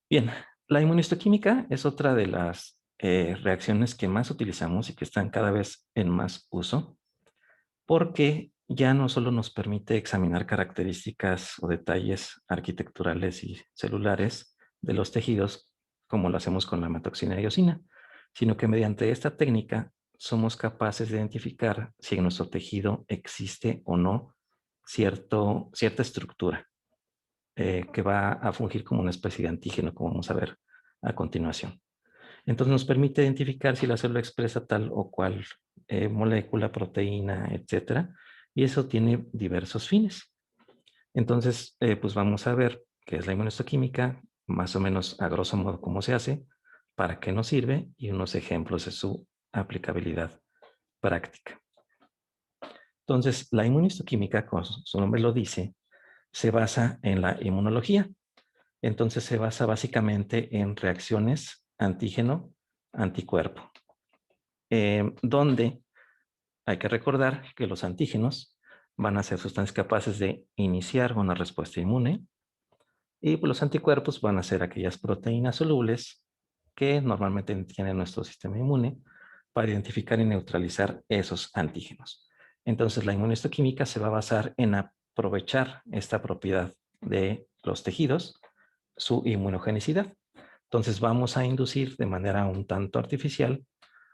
Bien, la inmunistoquímica es otra de las reacciones que más utilizamos y que están cada vez en más uso, porque ya no solo nos permite examinar características o detalles arquitecturales y celulares de los tejidos, como lo hacemos con la hematoxina y eosina, sino que mediante esta técnica somos capaces de identificar si en nuestro tejido existe o no cierta estructura que va a fungir como una especie de antígeno, como vamos a ver a continuación. Entonces nos permite identificar si la célula expresa tal o cual molécula, proteína, etcétera, y eso tiene diversos fines. Entonces, pues vamos a ver qué es la inmunohistoquímica, más o menos a grosso modo cómo se hace, para qué nos sirve y unos ejemplos de su aplicabilidad práctica. Entonces, la inmunohistoquímica, como su nombre lo dice, se basa en la inmunología. Entonces se basa básicamente en reacciones antígeno-anticuerpo, donde hay que recordar que los antígenos van a ser sustancias capaces de iniciar una respuesta inmune y los anticuerpos van a ser aquellas proteínas solubles que normalmente tiene nuestro sistema inmune para identificar y neutralizar esos antígenos. Entonces la inmunohistoquímica se va a basar en aprovechar esta propiedad de los tejidos, su inmunogenicidad. Entonces vamos a inducir de manera un tanto artificial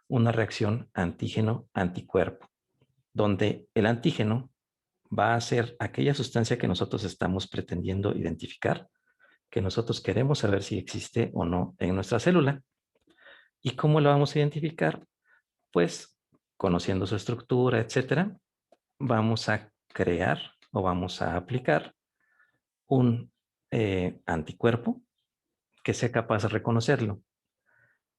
una reacción antígeno-anticuerpo, donde el antígeno va a ser aquella sustancia que nosotros estamos pretendiendo identificar, que nosotros queremos saber si existe o no en nuestra célula. ¿Y cómo lo vamos a identificar? Pues conociendo su estructura, etcétera, vamos a crear o vamos a aplicar un anticuerpo que sea capaz de reconocerlo.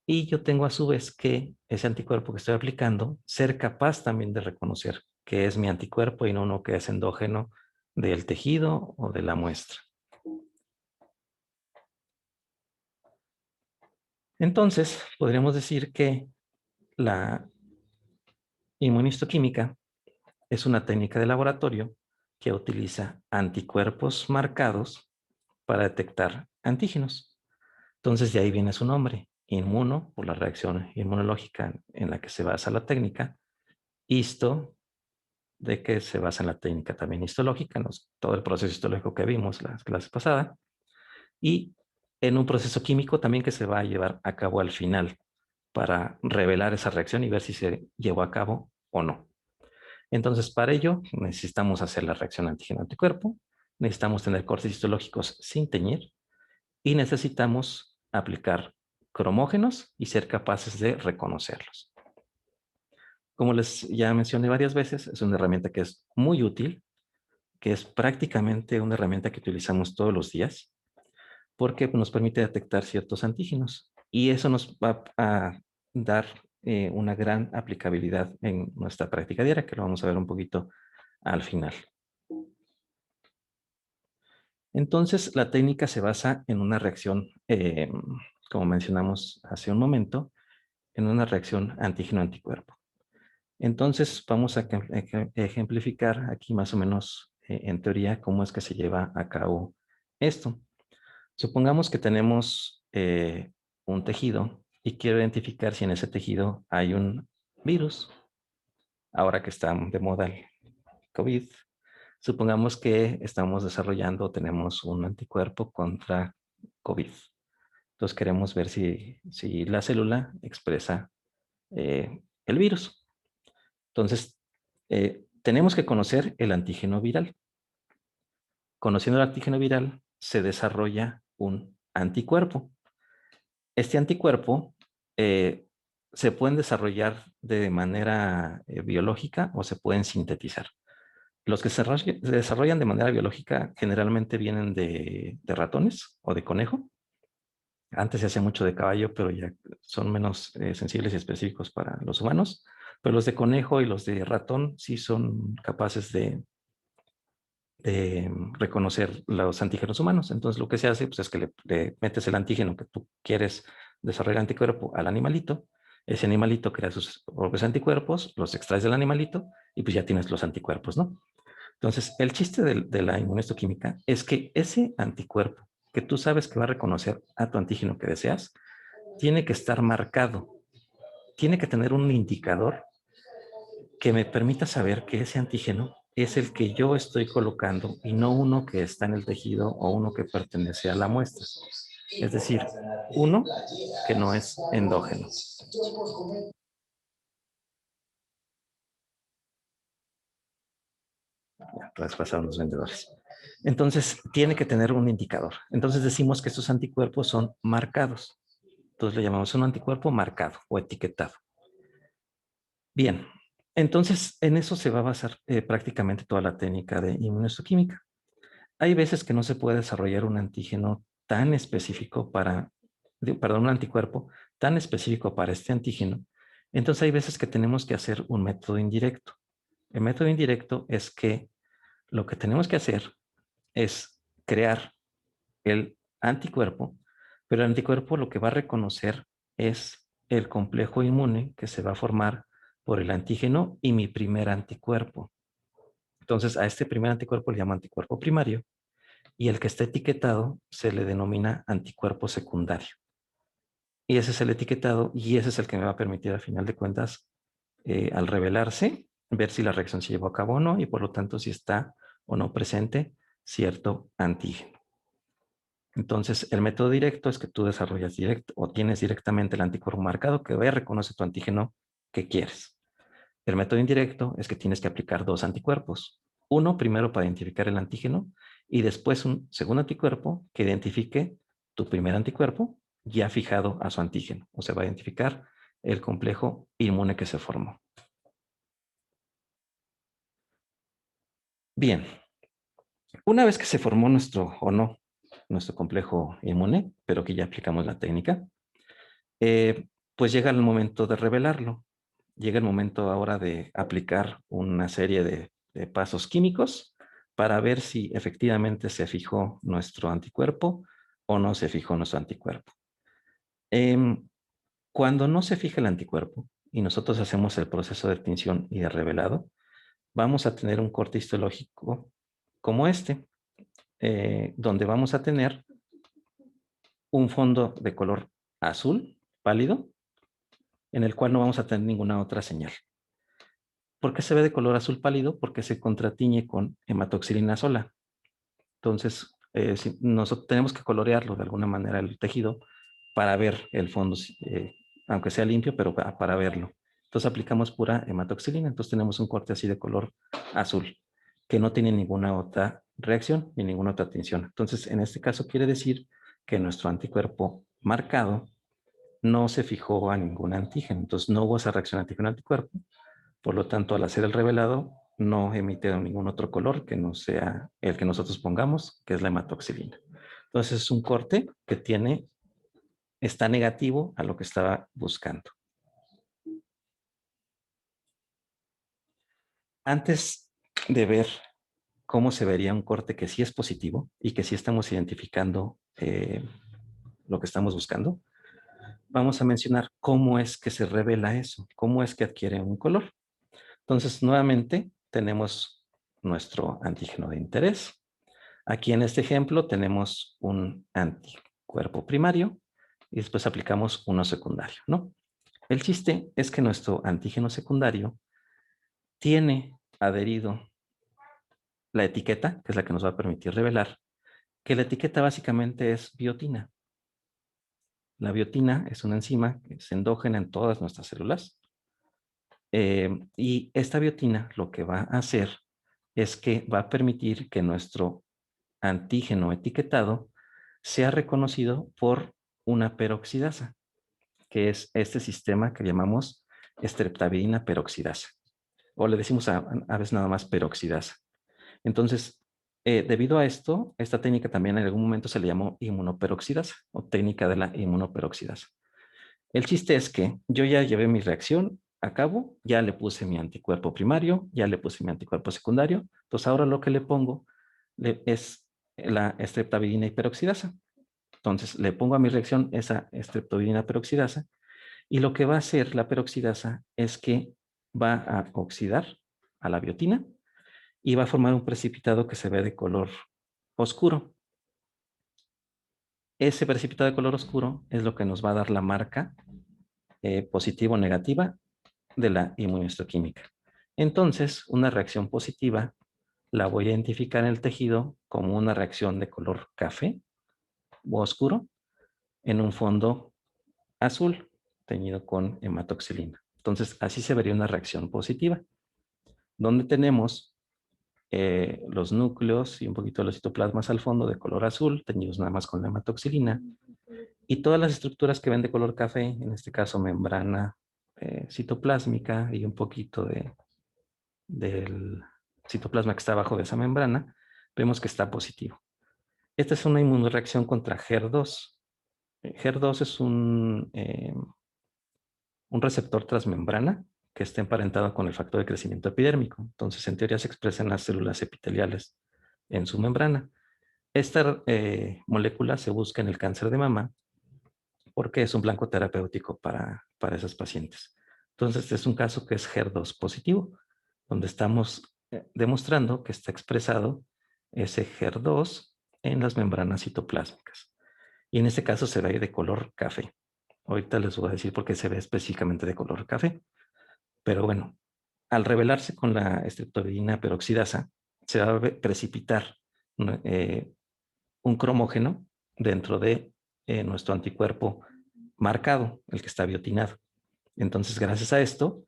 Y yo tengo a su vez que ese anticuerpo que estoy aplicando, ser capaz también de reconocer que es mi anticuerpo y no uno que es endógeno del tejido o de la muestra. Entonces, podríamos decir que la inmunistoquímica es una técnica de laboratorio que utiliza anticuerpos marcados para detectar antígenos. Entonces, de ahí viene su nombre, inmuno, por la reacción inmunológica en la que se basa la técnica, histo, de que se basa en la técnica también histológica, todo el proceso histológico que vimos la clase pasada, y en un proceso químico también que se va a llevar a cabo al final para revelar esa reacción y ver si se llevó a cabo o no. Entonces, para ello, necesitamos hacer la reacción antígeno-anticuerpo, necesitamos tener cortes histológicos sin teñir y necesitamos aplicar cromógenos y ser capaces de reconocerlos. Como les ya mencioné varias veces, es una herramienta que es muy útil, que es prácticamente una herramienta que utilizamos todos los días, porque nos permite detectar ciertos antígenos y eso nos va a dar una gran aplicabilidad en nuestra práctica diaria, que lo vamos a ver un poquito al final. Entonces, la técnica se basa en una reacción, como mencionamos hace un momento, en una reacción antígeno-anticuerpo. Entonces, vamos a ejemplificar aquí más o menos en teoría cómo es que se lleva a cabo esto. Supongamos que tenemos un tejido y quiero identificar si en ese tejido hay un virus. Ahora que está de moda el COVID, supongamos que estamos desarrollando o tenemos un anticuerpo contra COVID. Entonces queremos ver si la célula expresa el virus. Entonces, tenemos que conocer el antígeno viral. Conociendo el antígeno viral, se desarrolla un anticuerpo. Este anticuerpo se pueden desarrollar de manera biológica o se pueden sintetizar. Los que se desarrollan de manera biológica generalmente vienen de ratones o de conejo. Antes se hacía mucho de caballo, pero ya son menos sensibles y específicos para los humanos. Pero los de conejo y los de ratón sí son capaces de reconocer los antígenos humanos. Entonces lo que se hace pues, es que le metes el antígeno que tú quieres desarrollar anticuerpo al animalito. Ese animalito crea sus propios anticuerpos, los extraes del animalito y pues ya tienes los anticuerpos, ¿no? Entonces, el chiste de la inmunohistoquímica es que ese anticuerpo que tú sabes que va a reconocer a tu antígeno que deseas, tiene que estar marcado. Tiene que tener un indicador que me permita saber que ese antígeno es el que yo estoy colocando y no uno que está en el tejido o uno que pertenece a la muestra. Es decir, uno que no es endógeno. Ya, traspasaron los vendedores. Entonces, tiene que tener un indicador. Entonces decimos que estos anticuerpos son marcados. Entonces le llamamos un anticuerpo marcado o etiquetado. Bien, entonces en eso se va a basar prácticamente toda la técnica de inmunohistoquímica. Hay veces que no se puede desarrollar un antígeno tan específico perdón, un anticuerpo tan específico para este antígeno. Entonces hay veces que tenemos que hacer un método indirecto. El método indirecto es que lo que tenemos que hacer es crear el anticuerpo, pero el anticuerpo lo que va a reconocer es el complejo inmune que se va a formar por el antígeno y mi primer anticuerpo. Entonces, a este primer anticuerpo le llamo anticuerpo primario y el que está etiquetado se le denomina anticuerpo secundario. Y ese es el etiquetado y ese es el que me va a permitir, al final de cuentas, al revelarse, ver si la reacción se llevó a cabo o no y por lo tanto si está o no presente cierto antígeno. Entonces, el método directo es que tú desarrollas directo o tienes directamente el anticuerpo marcado que ve, reconoce tu antígeno que quieres. El método indirecto es que tienes que aplicar dos anticuerpos. Uno primero para identificar el antígeno y después un segundo anticuerpo que identifique tu primer anticuerpo ya fijado a su antígeno. O sea, va a identificar el complejo inmune que se formó. Bien, una vez que se formó nuestro complejo inmune, pero que ya aplicamos la técnica, pues llega el momento de revelarlo. Llega el momento ahora de aplicar una serie de pasos químicos para ver si efectivamente se fijó nuestro anticuerpo o no se fijó nuestro anticuerpo. Em, Cuando no se fija el anticuerpo y nosotros hacemos el proceso de tinción y de revelado, vamos a tener un corte histológico como este, donde vamos a tener un fondo de color azul pálido en el cual no vamos a tener ninguna otra señal. ¿Por qué se ve de color azul pálido? Porque se contratiñe con hematoxilina sola. Entonces, si nosotros tenemos que colorearlo de alguna manera el tejido para ver el fondo, aunque sea limpio, pero para verlo. Entonces aplicamos pura hematoxilina, entonces tenemos un corte así de color azul, que no tiene ninguna otra reacción ni ninguna otra tinción. Entonces, en este caso quiere decir que nuestro anticuerpo marcado no se fijó a ningún antígeno, entonces no hubo esa reacción antígeno-anticuerpo, por lo tanto, al hacer el revelado, no emite ningún otro color que no sea el que nosotros pongamos, que es la hematoxilina. Entonces, es un corte que está negativo a lo que estaba buscando. Antes de ver cómo se vería un corte que sí es positivo y que sí estamos identificando lo que estamos buscando, vamos a mencionar cómo es que se revela eso, cómo es que adquiere un color. Entonces, nuevamente, tenemos nuestro antígeno de interés. Aquí en este ejemplo tenemos un anticuerpo primario y después aplicamos uno secundario, ¿no? El chiste es que nuestro antígeno secundario tiene adherido la etiqueta, que es la que nos va a permitir revelar, que la etiqueta básicamente es biotina. La biotina es una enzima que es endógena en todas nuestras células. Y esta biotina lo que va a hacer es que va a permitir que nuestro antígeno etiquetado sea reconocido por una peroxidasa, que es este sistema que llamamos streptavidina peroxidasa, o le decimos a veces nada más peroxidasa. Entonces, debido a esto, esta técnica también en algún momento se le llamó inmunoperoxidasa o técnica de la inmunoperoxidasa. El chiste es que yo ya llevé mi reacción a cabo, ya le puse mi anticuerpo primario, ya le puse mi anticuerpo secundario, entonces ahora lo que le pongo es la streptavidina hiperoxidasa. Entonces le pongo a mi reacción esa streptavidina peroxidasa y lo que va a hacer la peroxidasa es que va a oxidar a la biotina y va a formar un precipitado que se ve de color oscuro. Ese precipitado de color oscuro es lo que nos va a dar la marca positiva o negativa de la inmunohistoquímica. Entonces, una reacción positiva la voy a identificar en el tejido como una reacción de color café o oscuro en un fondo azul teñido con hematoxilina. Entonces, así se vería una reacción positiva, donde tenemos los núcleos y un poquito de los citoplasmas al fondo de color azul, teñidos nada más con la hematoxilina, y todas las estructuras que ven de color café, en este caso membrana citoplásmica y un poquito del citoplasma que está abajo de esa membrana, vemos que está positivo. Esta es una inmunoreacción contra HER2. HER2 es un receptor transmembrana que está emparentado con el factor de crecimiento epidérmico. Entonces, en teoría se expresa en las células epiteliales en su membrana. Esta molécula se busca en el cáncer de mama porque es un blanco terapéutico para esos pacientes. Entonces, este es un caso que es HER2 positivo, donde estamos demostrando que está expresado ese HER2 en las membranas citoplásmicas. Y en este caso se ve de color café. Ahorita les voy a decir por qué se ve específicamente de color café. Pero bueno, al revelarse con la estreptovidina peroxidasa, se va a precipitar eh, un cromógeno dentro de nuestro anticuerpo marcado, el que está biotinado. Entonces, gracias a esto,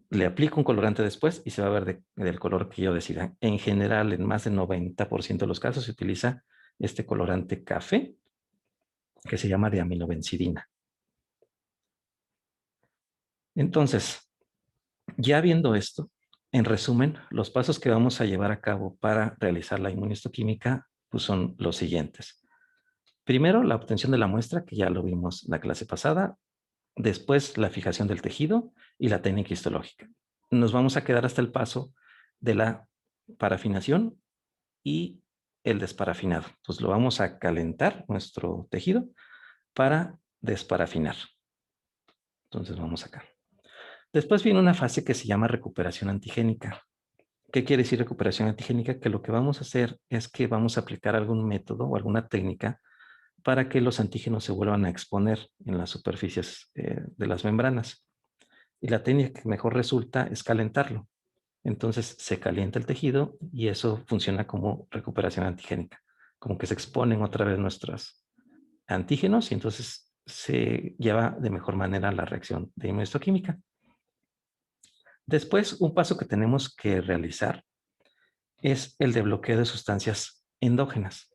le aplico un colorante después y se va a ver del color que yo decida. En general, en más del 90% de los casos se utiliza este colorante café que se llama diaminobencidina. Entonces, ya viendo esto, en resumen, los pasos que vamos a llevar a cabo para realizar la inmunohistoquímica pues son los siguientes. Primero, la obtención de la muestra, que ya lo vimos la clase pasada. Después, la fijación del tejido y la técnica histológica. Nos vamos a quedar hasta el paso de la parafinación y el desparafinado. Entonces, lo vamos a calentar nuestro tejido para desparafinar. Entonces, vamos acá. Después viene una fase que se llama recuperación antigénica. ¿Qué quiere decir recuperación antigénica? Que lo que vamos a hacer es que vamos a aplicar algún método o alguna técnica para que los antígenos se vuelvan a exponer en las superficies de las membranas. Y la técnica que mejor resulta es calentarlo. Entonces se calienta el tejido y eso funciona como recuperación antigénica, como que se exponen otra vez nuestros antígenos y entonces se lleva de mejor manera la reacción de inmunohistoquímica. Después, un paso que tenemos que realizar es el de bloqueo de sustancias endógenas.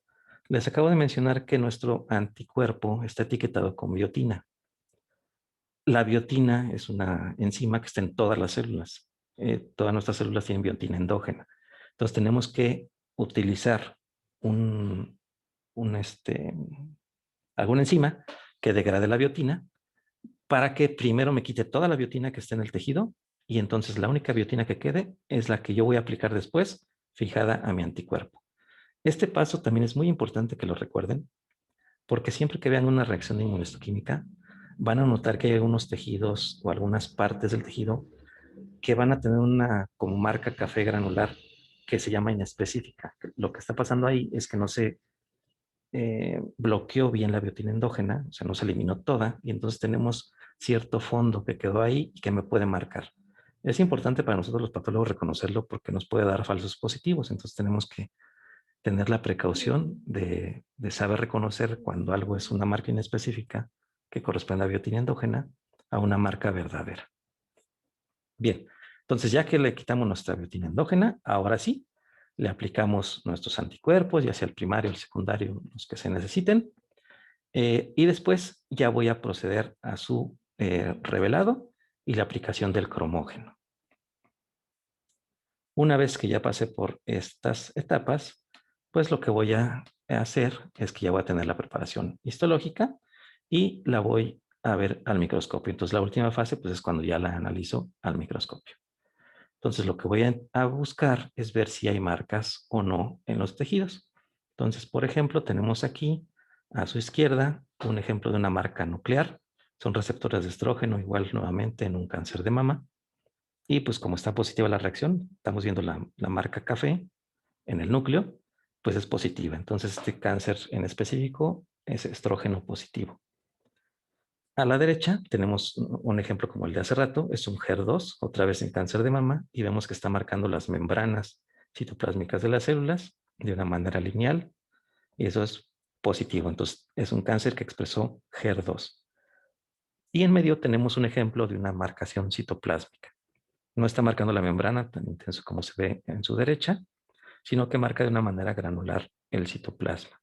Les acabo de mencionar que nuestro anticuerpo está etiquetado con biotina. La biotina es una enzima que está en todas las células. Todas nuestras células tienen biotina endógena. Entonces tenemos que utilizar un, un alguna enzima que degrade la biotina para que primero me quite toda la biotina que está en el tejido y entonces la única biotina que quede es la que yo voy a aplicar después fijada a mi anticuerpo. Este paso también es muy importante que lo recuerden porque siempre que vean una reacción de inmunohistoquímica van a notar que hay algunos tejidos o algunas partes del tejido que van a tener una como marca café granular que se llama inespecífica. Lo que está pasando ahí es que no se bloqueó bien la biotina endógena, o sea, no se eliminó toda, y entonces tenemos cierto fondo que quedó ahí y que me puede marcar. Es importante para nosotros los patólogos reconocerlo porque nos puede dar falsos positivos, entonces tenemos que tener la precaución de saber reconocer cuando algo es una marca inespecífica que corresponde a biotina endógena a una marca verdadera. Bien, entonces ya que le quitamos nuestra biotina endógena, ahora sí, le aplicamos nuestros anticuerpos, ya sea el primario, el secundario, los que se necesiten, y después ya voy a proceder a su revelado y la aplicación del cromógeno. Una vez que ya pasé por estas etapas, pues lo que voy a hacer es que ya voy a tener la preparación histológica y la voy a ver al microscopio. Entonces la última fase pues es cuando ya la analizo al microscopio. Entonces lo que voy a buscar es ver si hay marcas o no en los tejidos. Entonces, por ejemplo, tenemos aquí a su izquierda un ejemplo de una marca nuclear. Son receptores de estrógeno, igual nuevamente en un cáncer de mama. Y pues como está positiva la reacción, estamos viendo la marca café en el núcleo, pues es positiva. Entonces este cáncer en específico es estrógeno positivo. A la derecha tenemos un ejemplo como el de hace rato, es un HER2, otra vez en cáncer de mama, y vemos que está marcando las membranas citoplásmicas de las células de una manera lineal, y eso es positivo, entonces es un cáncer que expresó HER2. Y en medio tenemos un ejemplo de una marcación citoplásmica. No está marcando la membrana tan intenso como se ve en su derecha, sino que marca de una manera granular el citoplasma.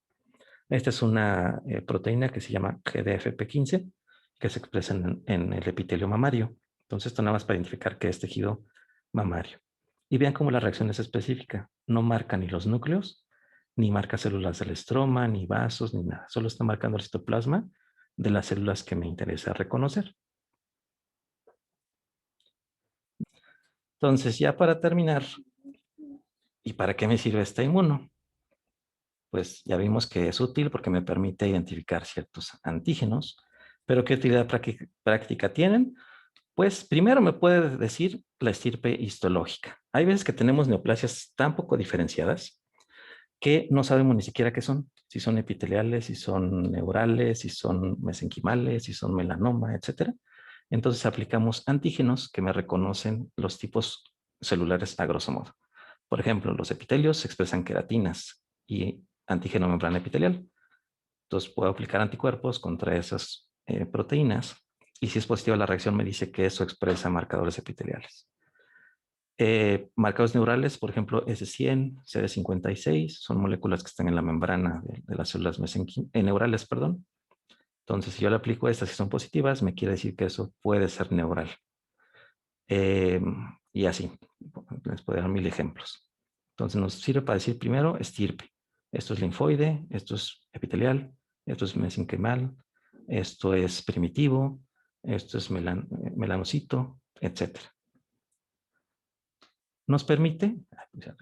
Esta es una proteína que se llama GDFP15, que se expresa en el epitelio mamario. Entonces, esto nada más para identificar que es tejido mamario. Y vean cómo la reacción es específica. No marca ni los núcleos, ni marca células del estroma, ni vasos, ni nada. Solo está marcando el citoplasma de las células que me interesa reconocer. Entonces, ya para terminar, ¿y para qué me sirve esta inmuno? Pues ya vimos que es útil porque me permite identificar ciertos antígenos, pero ¿qué utilidad práctica tienen? Pues primero me puede decir la estirpe histológica. Hay veces que tenemos neoplasias tan poco diferenciadas que no sabemos ni siquiera qué son, si son epiteliales, si son neurales, si son mesenquimales, si son melanoma, etcétera. Entonces aplicamos antígenos que me reconocen los tipos celulares a grosso modo. Por ejemplo, los epitelios expresan queratinas y antígeno membrana epitelial. Entonces puedo aplicar anticuerpos contra esas proteínas y si es positiva la reacción me dice que eso expresa marcadores epiteliales. Marcadores neurales, por ejemplo, S100, CD56, son moléculas que están en la membrana de las células neurales, perdón. Entonces, si yo le aplico estas y son positivas, me quiere decir que eso puede ser neural. Eh, y así, les puedo dar 1000 ejemplos. Entonces, nos sirve para decir primero estirpe. Esto es linfoide, esto es epitelial, esto es mesenquimal, esto es primitivo, esto es melanocito, etcétera. Nos permite,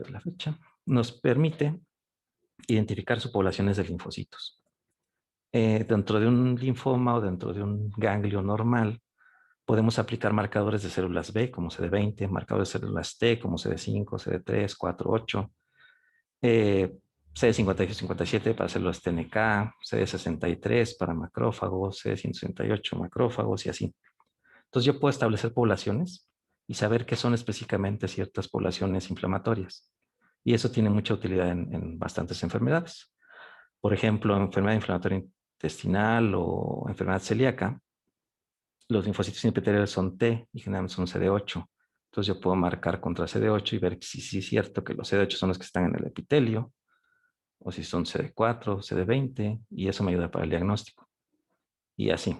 la fecha, nos permite identificar subpoblaciones de linfocitos. Dentro de un linfoma o dentro de un ganglio normal, podemos aplicar marcadores de células B como CD20, marcadores de células T como CD5, CD3, 4, 8, CD56, 57 para células TNK, CD63 para macrófagos, CD168 macrófagos y así. Entonces yo puedo establecer poblaciones y saber qué son específicamente ciertas poblaciones inflamatorias. Y eso tiene mucha utilidad en bastantes enfermedades. Por ejemplo, enfermedad inflamatoria intestinal o enfermedad celíaca, los linfocitos epiteliales son T y generalmente son CD8. Entonces yo puedo marcar contra CD8 y ver si sí es cierto que los CD8 son los que están en el epitelio, o si son CD4, CD20, y eso me ayuda para el diagnóstico. Y así.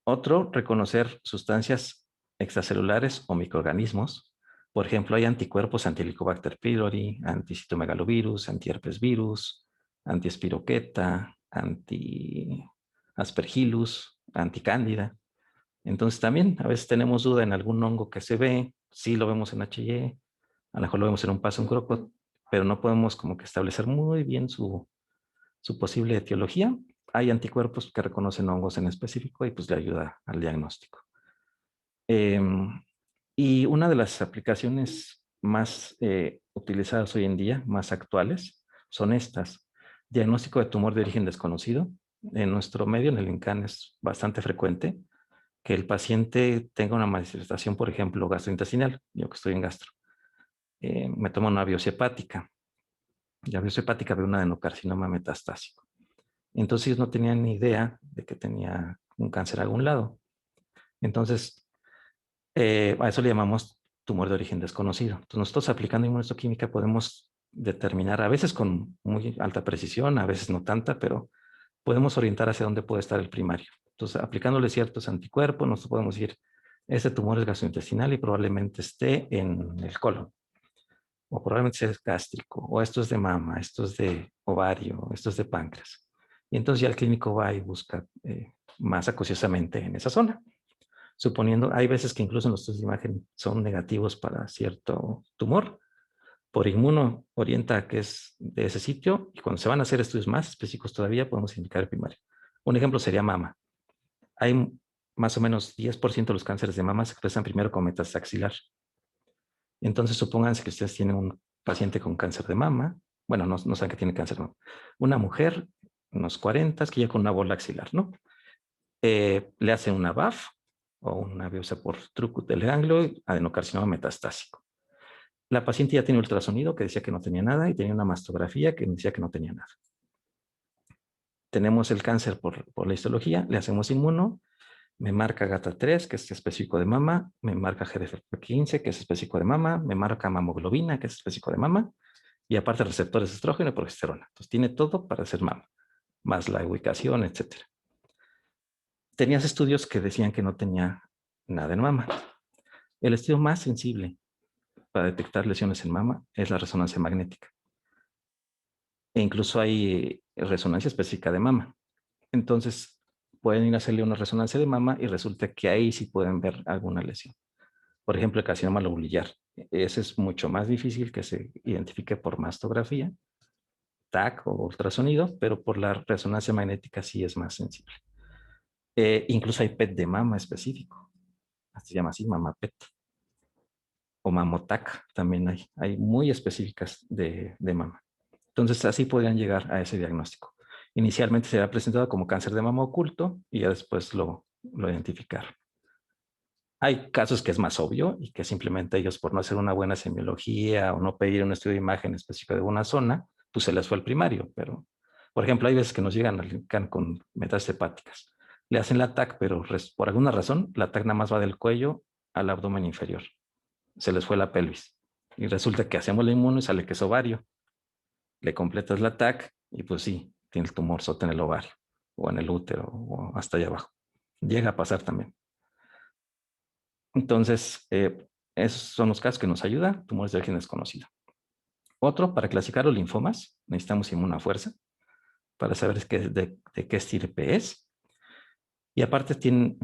Otro, reconocer sustancias extracelulares o microorganismos. Por ejemplo, hay anticuerpos anti-Helicobacter pylori, anti-citomegalovirus, anti-herpes virus, anti-espiroqueta, anti-aspergillus, anti-cándida. Entonces también a veces tenemos duda en algún hongo que se ve, sí lo vemos en HY, a lo mejor lo vemos en un paso en crocot, pero no podemos como que establecer muy bien su posible etiología. Hay anticuerpos que reconocen hongos en específico y pues le ayuda al diagnóstico. Eh, y una de las aplicaciones más utilizadas hoy en día, más actuales, son estas. Diagnóstico de tumor de origen desconocido. En nuestro medio, en el INCAN, es bastante frecuente que el paciente tenga una manifestación, por ejemplo, gastrointestinal. Yo que estoy en gastro. Me tomo una biopsia hepática. La biopsia hepática ve un adenocarcinoma metastásico. Entonces ellos no tenían ni idea de que tenía un cáncer a algún lado. Entonces, a eso le llamamos tumor de origen desconocido. Entonces, nosotros aplicando inmunohistoquímica podemos determinar, a veces con muy alta precisión, a veces no tanta, pero podemos orientar hacia dónde puede estar el primario. Entonces, aplicándole ciertos anticuerpos, nosotros podemos decir, este tumor es gastrointestinal y probablemente esté en el colon, o probablemente sea gástrico, o esto es de mama, esto es de ovario, esto es de páncreas. Y entonces ya el clínico va y busca más acuciosamente en esa zona. Suponiendo, hay veces que incluso los estudios de imagen son negativos para cierto tumor, por inmuno orienta a que es de ese sitio y cuando se van a hacer estudios más específicos todavía podemos indicar el primario. Un ejemplo sería mama. Hay más o menos 10% de los cánceres de mama se expresan primero como metástasis axilar. Entonces, supónganse que ustedes tienen un paciente con cáncer de mama bueno, no saben que tiene cáncer de mama. Una mujer, unos 40, que ya con una bola axilar, ¿no? Le hacen una BAF o una biopsia por truco del ganglio, adenocarcinoma metastásico. La paciente ya tenía ultrasonido que decía que no tenía nada y tenía una mastografía que decía que no tenía nada. Tenemos el cáncer por la histología, le hacemos inmuno, me marca GATA3, que es específico de mama, me marca GDF15, que es específico de mama, me marca mamoglobina, que es específico de mama, y aparte receptores de estrógeno y progesterona. Entonces tiene todo para hacer mama, más la ubicación, etcétera. Tenías estudios que decían que no tenía nada en mama. El estudio más sensible para detectar lesiones en mama es la resonancia magnética. E incluso hay resonancia específica de mama. Entonces, pueden ir a hacerle una resonancia de mama y resulta que ahí sí pueden ver alguna lesión. Por ejemplo, el carcinoma lobulillar. Ese es mucho más difícil que se identifique por mastografía, TAC o ultrasonido, pero por la resonancia magnética sí es más sensible. Incluso hay PET de mama específico. Se llama así, mama PET. O mamotac también hay muy específicas de mama. Entonces así podrían llegar a ese diagnóstico. Inicialmente se había presentado como cáncer de mama oculto y ya después lo identificaron. Hay casos que es más obvio y que simplemente ellos por no hacer una buena semiología o no pedir un estudio de imagen específico de una zona, pues se les fue el primario. Pero, por ejemplo, hay veces que nos llegan al CAN con metástasis hepáticas. Le hacen la TAC, pero por alguna razón la TAC nada más va del cuello al abdomen inferior. Se les fue la pelvis. Y resulta que hacemos la inmuno y sale que es ovario. Le completas la TAC y pues sí, tiene el tumor sota en el ovario o en el útero o hasta allá abajo. Llega a pasar también. Entonces, esos son los casos que nos ayudan, tumores de origen desconocido. Otro, para clasificar los linfomas, necesitamos inmunofuerza para saber de qué estirpe es. Y aparte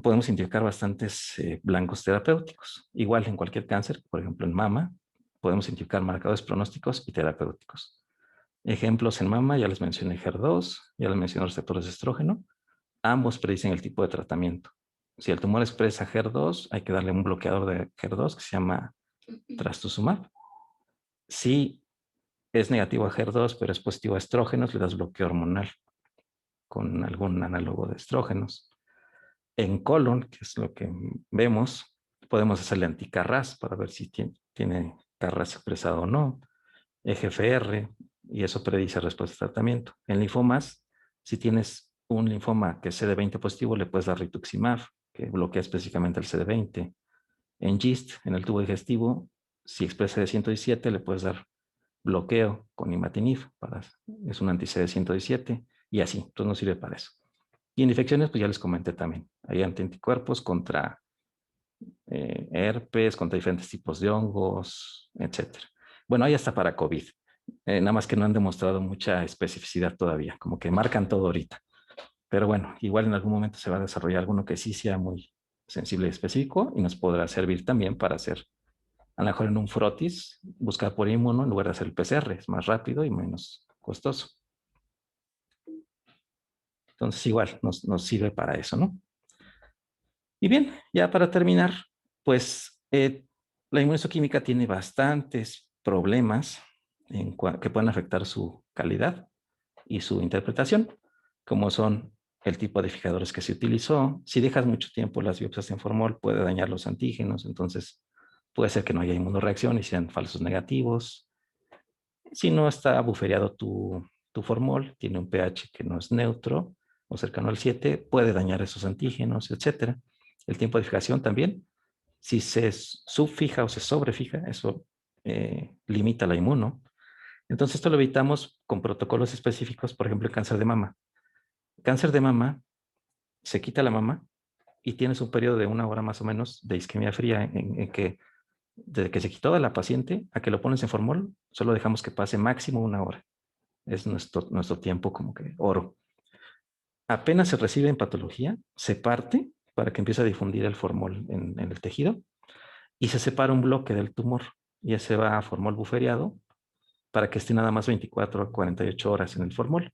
podemos identificar bastantes blancos terapéuticos. Igual en cualquier cáncer, por ejemplo en mama, podemos identificar marcadores pronósticos y terapéuticos. Ejemplos en mama, ya les mencioné HER2, ya les mencioné receptores de estrógeno. Ambos predicen el tipo de tratamiento. Si el tumor expresa HER2, hay que darle un bloqueador de HER2 que se llama trastuzumab. Si es negativo a HER2, pero es positivo a estrógenos, le das bloqueo hormonal con algún análogo de estrógenos. En colon, que es lo que vemos, podemos hacerle anti-Carras para ver si tiene Carras expresado o no. EGFR, y eso predice respuesta de tratamiento. En linfomas, si tienes un linfoma que es CD20 positivo, le puedes dar rituximab, que bloquea específicamente el CD20. En GIST, en el tubo digestivo, si expresa CD117, le puedes dar bloqueo con imatinib, es un anti-CD117, y así, entonces no sirve para eso. Y en infecciones, pues ya les comenté también, hay anticuerpos contra herpes, contra diferentes tipos de hongos, etcétera. Bueno, hay hasta para COVID. Nada más que no han demostrado mucha especificidad todavía, como que marcan todo ahorita. Pero bueno, igual en algún momento se va a desarrollar alguno que sí sea muy sensible y específico y nos podrá servir también para hacer, a lo mejor en un frotis, buscar por inmuno en lugar de hacer el PCR, es más rápido y menos costoso. Entonces igual nos sirve para eso, ¿no? Y bien, ya para terminar, pues la inmunohistoquímica tiene bastantes problemas que pueden afectar su calidad y su interpretación, como son el tipo de fijadores que se utilizó. Si dejas mucho tiempo las biopsias en formol, puede dañar los antígenos, entonces puede ser que no haya inmunoreacción y sean falsos negativos. Si no está buferiado tu formol, tiene un pH que no es neutro o cercano al 7, puede dañar esos antígenos, etcétera. El tiempo de fijación también. Si se subfija o se sobrefija, eso limita la inmuno. Entonces, esto lo evitamos con protocolos específicos, por ejemplo, el cáncer de mama. Cáncer de mama, se quita la mama y tienes un periodo de 1 hora más o menos de isquemia fría en que desde que se quitó de la paciente a que lo pones en formol, solo dejamos que pase máximo 1 hora. Es nuestro tiempo como que oro. Apenas se recibe en patología, se parte para que empiece a difundir el formol en el tejido y se separa un bloque del tumor y ese va a formol buferiado para que esté nada más 24 a 48 horas en el formol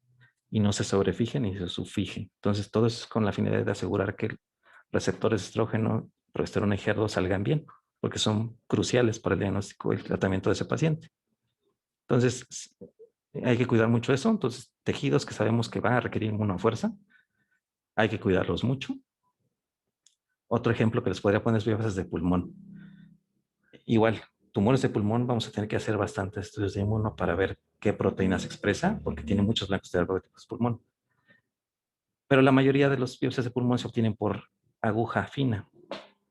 y no se sobrefije ni se subfije. Entonces, todo eso es con la finalidad de asegurar que receptores de estrógeno, progesterona y HER2 salgan bien, porque son cruciales para el diagnóstico y el tratamiento de ese paciente. Entonces, Hay que cuidar mucho eso. Entonces, tejidos que sabemos que van a requerir una fuerza, hay que cuidarlos mucho. Otro ejemplo que les podría poner es biopsias de pulmón. Igual, tumores de pulmón, vamos a tener que hacer bastantes estudios de inmuno para ver qué proteínas expresa, porque tiene muchos blancos de pulmón. Pero la mayoría de los biopsias de pulmón se obtienen por aguja fina.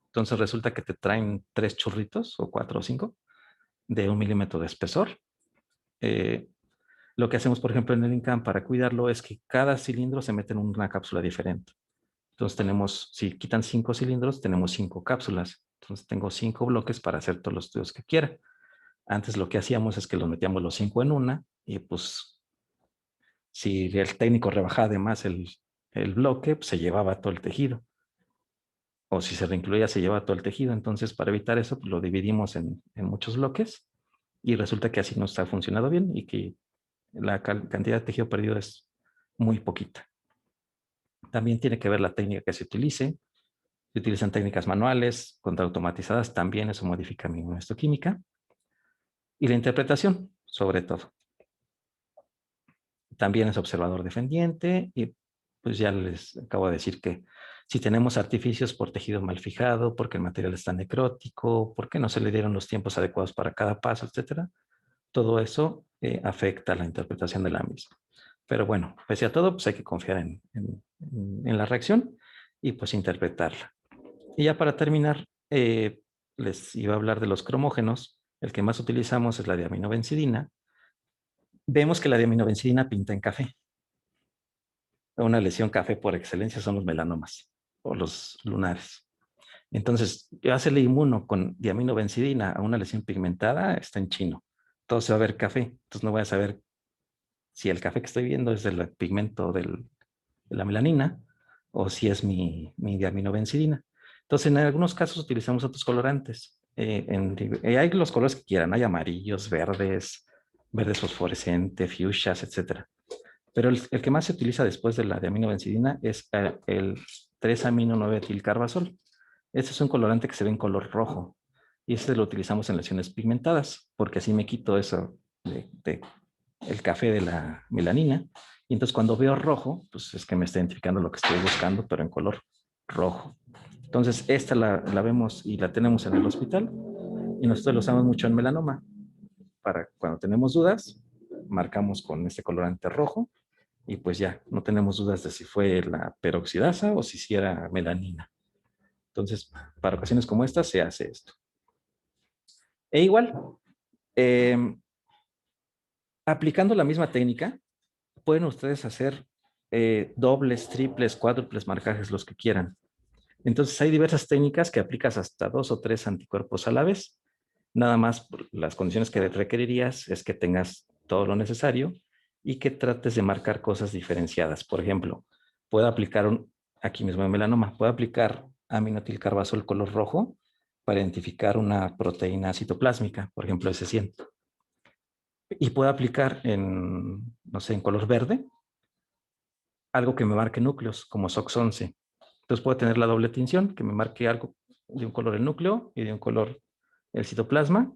Entonces resulta que te traen 3 churritos, o 4 o 5, de 1 milímetro de espesor. Eh, lo que hacemos, por ejemplo, en el INCAM para cuidarlo es que cada cilindro se mete en una cápsula diferente. Entonces tenemos, si quitan 5 cilindros, tenemos 5 cápsulas. Entonces tengo 5 bloques para hacer todos los estudios que quiera. Antes lo que hacíamos es que los metíamos los 5 en una y pues si el técnico rebajaba además el bloque, pues, se llevaba todo el tejido. O si se reincluía, se llevaba todo el tejido. Entonces, para evitar eso, pues, lo dividimos en muchos bloques y resulta que así nos ha funcionado bien y que la cantidad de tejido perdido es muy poquita. También tiene que ver la técnica que se utilice. Se utilizan técnicas manuales, contraautomatizadas, también eso modifica mi inmunohistoquímica. Y la interpretación, sobre todo. También es observador dependiente y pues ya les acabo de decir que si tenemos artificios por tejido mal fijado, porque el material está necrótico, porque no se le dieron los tiempos adecuados para cada paso, etcétera, todo eso afecta la interpretación de la misma. Pero bueno, pese a todo, pues hay que confiar en la reacción y pues interpretarla. Y ya para terminar, les iba a hablar de los cromógenos. El que más utilizamos es la diaminobencidina. Vemos que la diaminobencidina pinta en café. Una lesión café por excelencia son los melanomas o los lunares. Entonces, yo hacerle inmuno con diaminobencidina a una lesión pigmentada está en chino. Todo se va a ver café. Entonces no voy a saber si el café que estoy viendo es del pigmento de la melanina o si es mi diaminobencidina. Entonces, en algunos casos utilizamos otros colorantes. Hay los colores que quieran. Hay amarillos, verdes, verdes fosforescente, fuchsias, etcétera. Pero el que más se utiliza después de la diaminobencidina es el 3-amino-9-etilcarbazol. Este es un colorante que se ve en color rojo y este lo utilizamos en lesiones pigmentadas porque así me quito eso de el café de la melanina y entonces cuando veo rojo, pues es que me está identificando lo que estoy buscando, pero en color rojo. Entonces esta la vemos y la tenemos en el hospital y nosotros lo usamos mucho en melanoma. Para cuando tenemos dudas, marcamos con este colorante rojo y pues ya no tenemos dudas de si fue la peroxidasa o si era melanina. Entonces, para ocasiones como esta se hace esto. E igual, eh, aplicando la misma técnica, pueden ustedes hacer dobles, triples, cuádruples marcajes, los que quieran. Entonces, hay diversas técnicas que aplicas hasta 2 o 3 anticuerpos a la vez. Nada más las condiciones que requerirías es que tengas todo lo necesario y que trates de marcar cosas diferenciadas. Por ejemplo, puedo aplicar aquí mismo en melanoma, puedo aplicar aminotilcarbazol color rojo para identificar una proteína citoplásmica, por ejemplo, S100. Y puedo aplicar no sé, en color verde, algo que me marque núcleos, como SOX11. Entonces puedo tener la doble tinción, que me marque algo de un color el núcleo y de un color el citoplasma,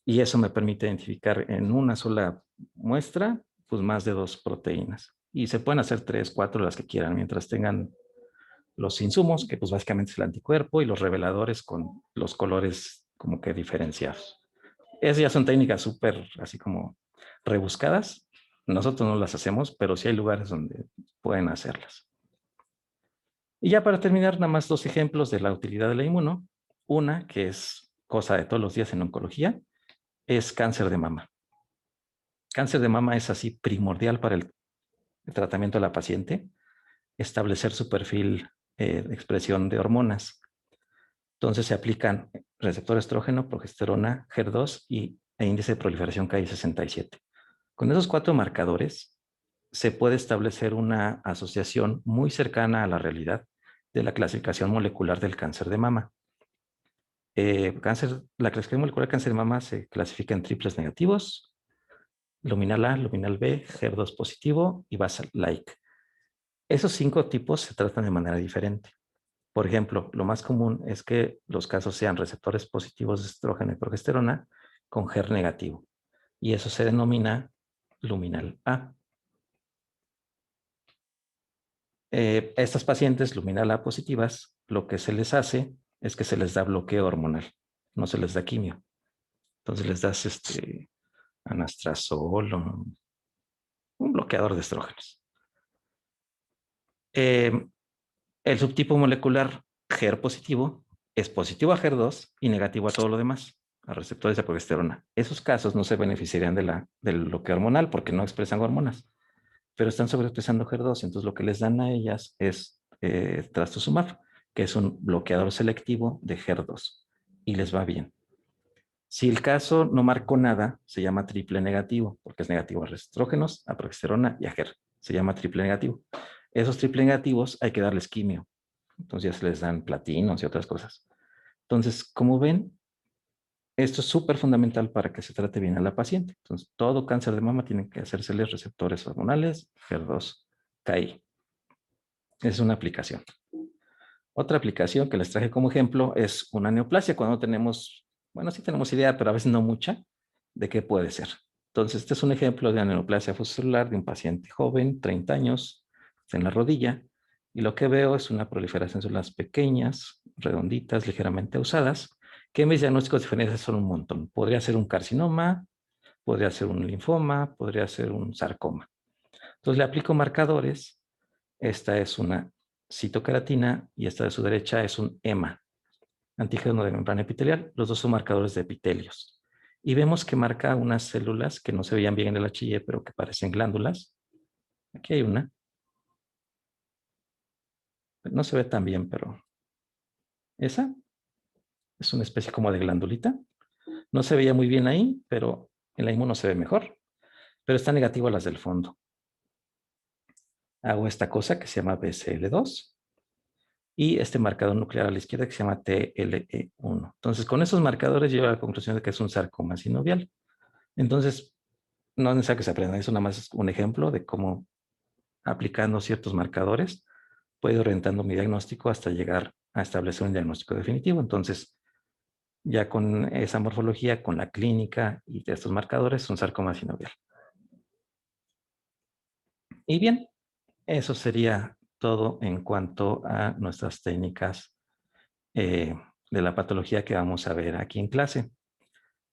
y eso me permite identificar en una sola muestra, pues más de 2 proteínas. Y se pueden hacer 3, 4, las que quieran, mientras tengan los insumos, que pues básicamente es el anticuerpo, y los reveladores con los colores como que diferenciados. Esas ya son técnicas súper así como rebuscadas. Nosotros no las hacemos, pero sí hay lugares donde pueden hacerlas. Y ya para terminar, nada más 2 ejemplos de la utilidad de la inmuno. Una, que es cosa de todos los días en oncología, es cáncer de mama. Cáncer de mama es así primordial para el tratamiento de la paciente, establecer su perfil de expresión de hormonas. Entonces se aplican receptor estrógeno, progesterona, HER2 e índice de proliferación Ki-67. Con esos 4 marcadores se puede establecer una asociación muy cercana a la realidad de la clasificación molecular del cáncer de mama. La clasificación molecular del cáncer de mama se clasifica en triples negativos, luminal A, luminal B, HER2 positivo y basal-like. Esos 5 tipos se tratan de manera diferente. Por ejemplo, lo más común es que los casos sean receptores positivos de estrógeno y progesterona con HER negativo. Y eso se denomina luminal A. Estas pacientes luminal A positivas, lo que se les hace es que se les da bloqueo hormonal, no se les da quimio. Entonces les das anastrozol o un bloqueador de estrógenos. El subtipo molecular HER positivo es positivo a HER2 y negativo a todo lo demás, a receptores de progesterona. Esos casos no se beneficiarían del bloqueo hormonal porque no expresan hormonas, pero están sobreexpresando HER2, entonces lo que les dan a ellas es trastuzumab, que es un bloqueador selectivo de HER2, y les va bien. Si el caso no marcó nada, se llama triple negativo, porque es negativo a estrógenos, a progesterona y a HER. Se llama triple negativo. Esos triple negativos hay que darles quimio. Entonces ya se les dan platinos y otras cosas. Entonces, como ven, esto es súper fundamental para que se trate bien a la paciente. Entonces, todo cáncer de mama tiene que hacérseles receptores hormonales, HER2, KI. Es una aplicación. Otra aplicación que les traje como ejemplo es una neoplasia, cuando tenemos, bueno, sí tenemos idea, pero a veces no mucha, de qué puede ser. Entonces, este es un ejemplo de una neoplasia fosocelular de un paciente joven, 30 años, está en la rodilla, y lo que veo es una proliferación de células pequeñas, redonditas, ligeramente usadas, que mis diagnósticos diferenciales son un montón. Podría ser un carcinoma, podría ser un linfoma, podría ser un sarcoma. Entonces, le aplico marcadores. Esta es una citoqueratina y esta de su derecha es un EMA, antígeno de membrana epitelial. Los dos son marcadores de epitelios. Y vemos que marca unas células que no se veían bien en el HIE, pero que parecen glándulas. Aquí hay una. No se ve tan bien, pero esa es una especie como de glandulita. No se veía muy bien ahí, pero en la inmuno se ve mejor. Pero está negativo a las del fondo. Hago esta cosa que se llama BCL2 y este marcador nuclear a la izquierda que se llama TLE1. Entonces, con esos marcadores llego a la conclusión de que es un sarcoma sinovial. Entonces, no es necesario que se aprenda, eso nada más es un ejemplo de cómo aplicando ciertos marcadores puedo ir orientando mi diagnóstico hasta llegar a establecer un diagnóstico definitivo. Entonces, ya con esa morfología, con la clínica y de estos marcadores, un sarcoma sinovial. Y bien, eso sería todo en cuanto a nuestras técnicas de la patología que vamos a ver aquí en clase.